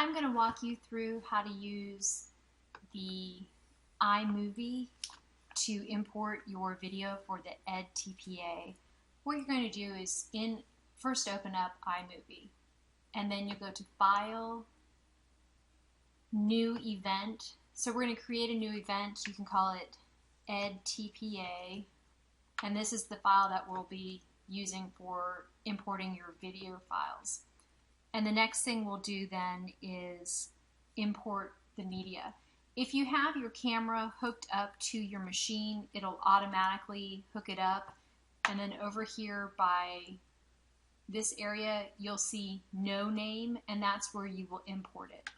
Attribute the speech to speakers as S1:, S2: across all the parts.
S1: I'm going to walk you through how to use the iMovie to import your video for the edTPA. What you're going to do is first open up iMovie, and then you go to File, New Event. So we're going to create a new event. You can call it edTPA, and this is the file that we'll be using for importing your video files. And the next thing we'll do then is import the media. If you have your camera hooked up to your machine, it'll automatically hook it up. And then over here by this area, you'll see no name, and that's where you will import it.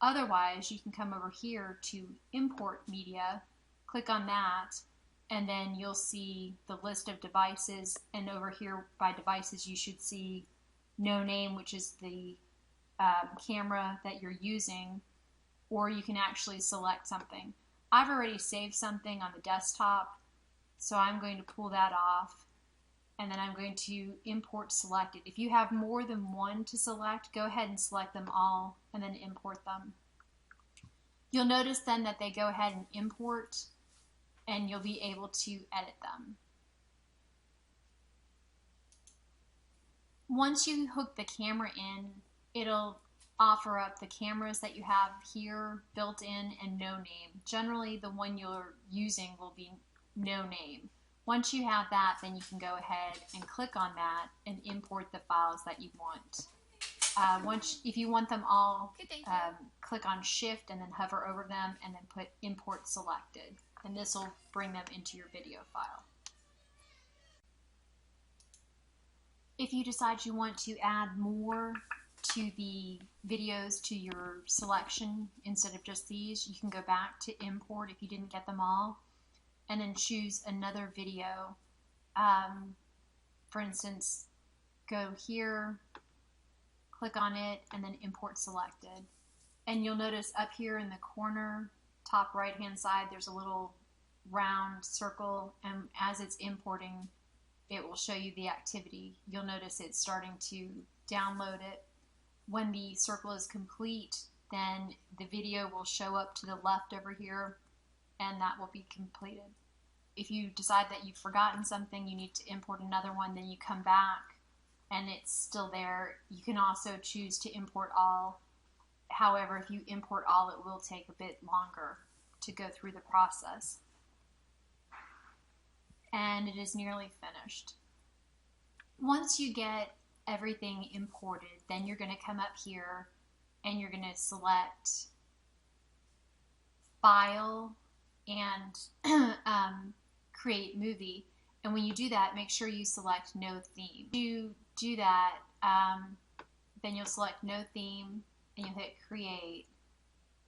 S1: Otherwise, you can come over here to import media, click on that, and then you'll see the list of devices. And over here by devices, you should see no name, which is the camera that you're using, or you can actually select something. I've already saved something on the desktop, so I'm going to pull that off, and then I'm going to import selected. If you have more than one to select, go ahead and select them all and then import them. You'll notice then that they go ahead and import, and you'll be able to edit them. Once you hook the camera in, it'll offer up the cameras that you have here built in and no name. Generally, the one you're using will be no name. Once you have that, then you can go ahead and click on that and import the files that you want. If you want them all, click on Shift and then hover over them and then put Import Selected. And this will bring them into your video file. If you decide you want to add more to the videos to your selection instead of just these, you can go back to import if you didn't get them all, and then choose another video. For instance, go here, click on it, and then import selected. And you'll notice up here in the corner, top right hand side, there's a little round circle, and as it's importing, it will show you the activity. You'll notice it's starting to download it. When the circle is complete, then the video will show up to the left over here, and that will be completed. If you decide that you've forgotten something, you need to import another one, then you come back and it's still there. You can also choose to import all. However, if you import all, it will take a bit longer to go through the process. And it is nearly finished. Once you get everything imported, then you're going to come up here and you're going to select File and Create Movie. And when you do that, make sure you select No Theme. To do that, then you'll select No Theme and you'll hit Create.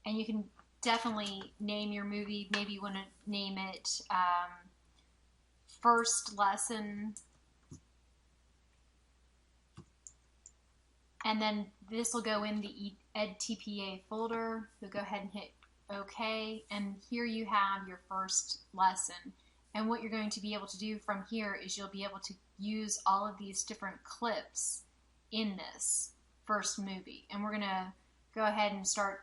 S1: And you can definitely name your movie. Maybe you want to name it First Lesson, and then this will go in the edTPA folder. You'll go ahead and hit OK, and here you have your first lesson. And what you're going to be able to do from here is you'll be able to use all of these different clips in this first movie. And we're going to go ahead and start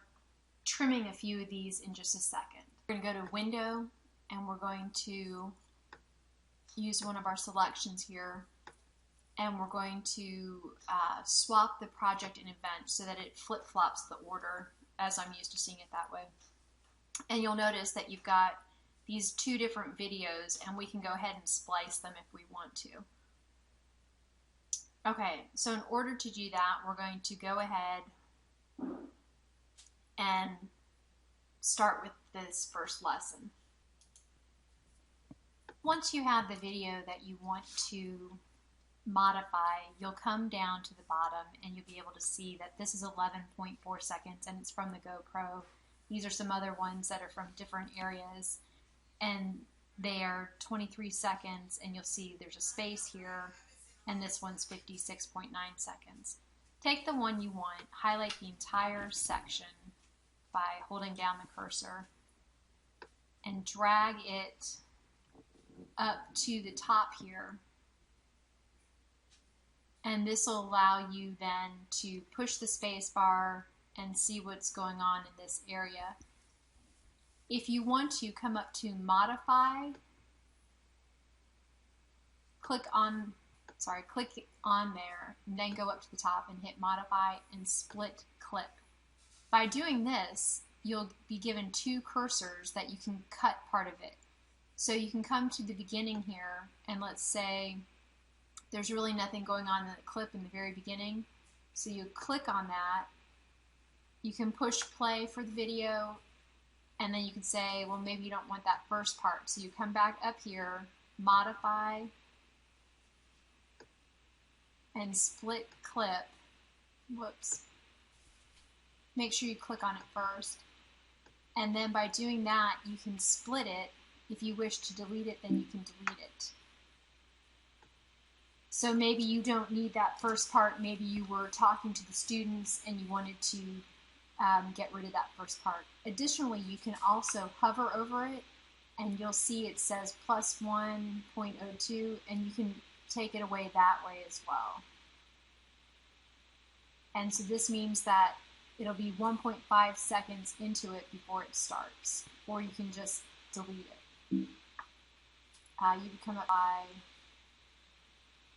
S1: trimming a few of these in just a second. We're going to go to Window, and we're going to use one of our selections here, and we're going to swap the project and event so that it flip-flops the order as I'm used to seeing it that way. And you'll notice that you've got these two different videos, and we can go ahead and splice them if we want to. Okay, so in order to do that, we're going to go ahead and start with this first lesson. Once you have the video that you want to modify, you'll come down to the bottom and you'll be able to see that this is 11.4 seconds and it's from the GoPro. These are some other ones that are from different areas, and they are 23 seconds, and you'll see there's a space here, and this one's 56.9 seconds. Take the one you want, highlight the entire section by holding down the cursor, and drag it up to the top here, and this will allow you then to push the space bar and see what's going on in this area. If you want to come up to modify, click on there, and then go up to the top and hit modify and split clip. By doing this, you'll be given two cursors that you can cut part of it. So you can come to the beginning here, and let's say there's really nothing going on in the clip in the very beginning. So you click on that. You can push play for the video, and then you can say, well, maybe you don't want that first part. So you come back up here, modify, and split clip. Whoops. Make sure you click on it first. And then by doing that, you can split it. If you wish to delete it, then you can delete it. So maybe you don't need that first part. Maybe you were talking to the students and you wanted to get rid of that first part. Additionally, you can also hover over it, and you'll see it says +1.02, and you can take it away that way as well. And so this means that it'll be 1.5 seconds into it before it starts, or you can just delete it. You would come up by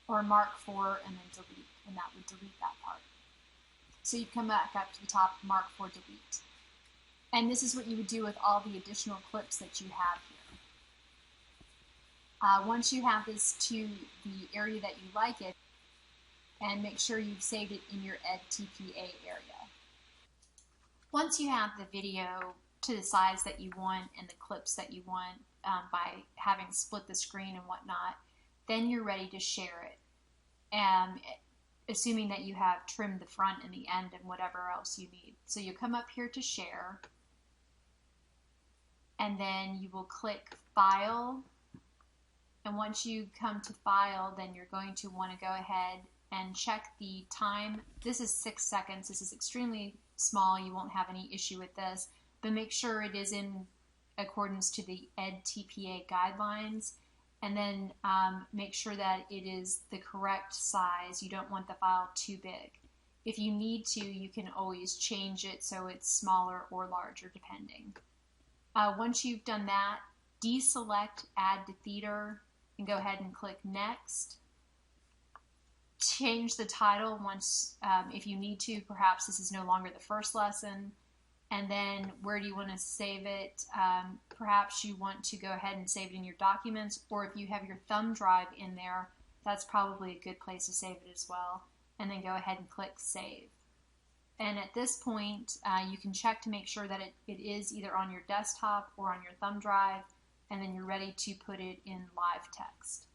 S1: or mark for and then delete, and that would delete that part. So you'd come back up to the top, mark for delete. And this is what you would do with all the additional clips that you have here. Once you have this to the area that you like it, and make sure you've saved it in your edTPA area. Once you have the video to the size that you want and the clips that you want by having split the screen and whatnot, then you're ready to share it. Assuming that you have trimmed the front and the end and whatever else you need. So you come up here to share, and then you will click File, and once you come to File, then you're going to want to go ahead and check the time. This is 6 seconds. This is extremely small. You won't have any issue with this, but make sure it is in accordance to the edTPA guidelines, and then make sure that it is the correct size. You don't want the file too big. If you need to, you can always change it so it's smaller or larger depending. Once you've done that, deselect Add to Theater and go ahead and click Next. Change the title once, if you need to. Perhaps this is no longer the first lesson. And then where do you want to save it? Perhaps you want to go ahead and save it in your documents, or if you have your thumb drive in there, that's probably a good place to save it as well. And then go ahead and click Save. And at this point, you can check to make sure that it is either on your desktop or on your thumb drive, and then you're ready to put it in live text.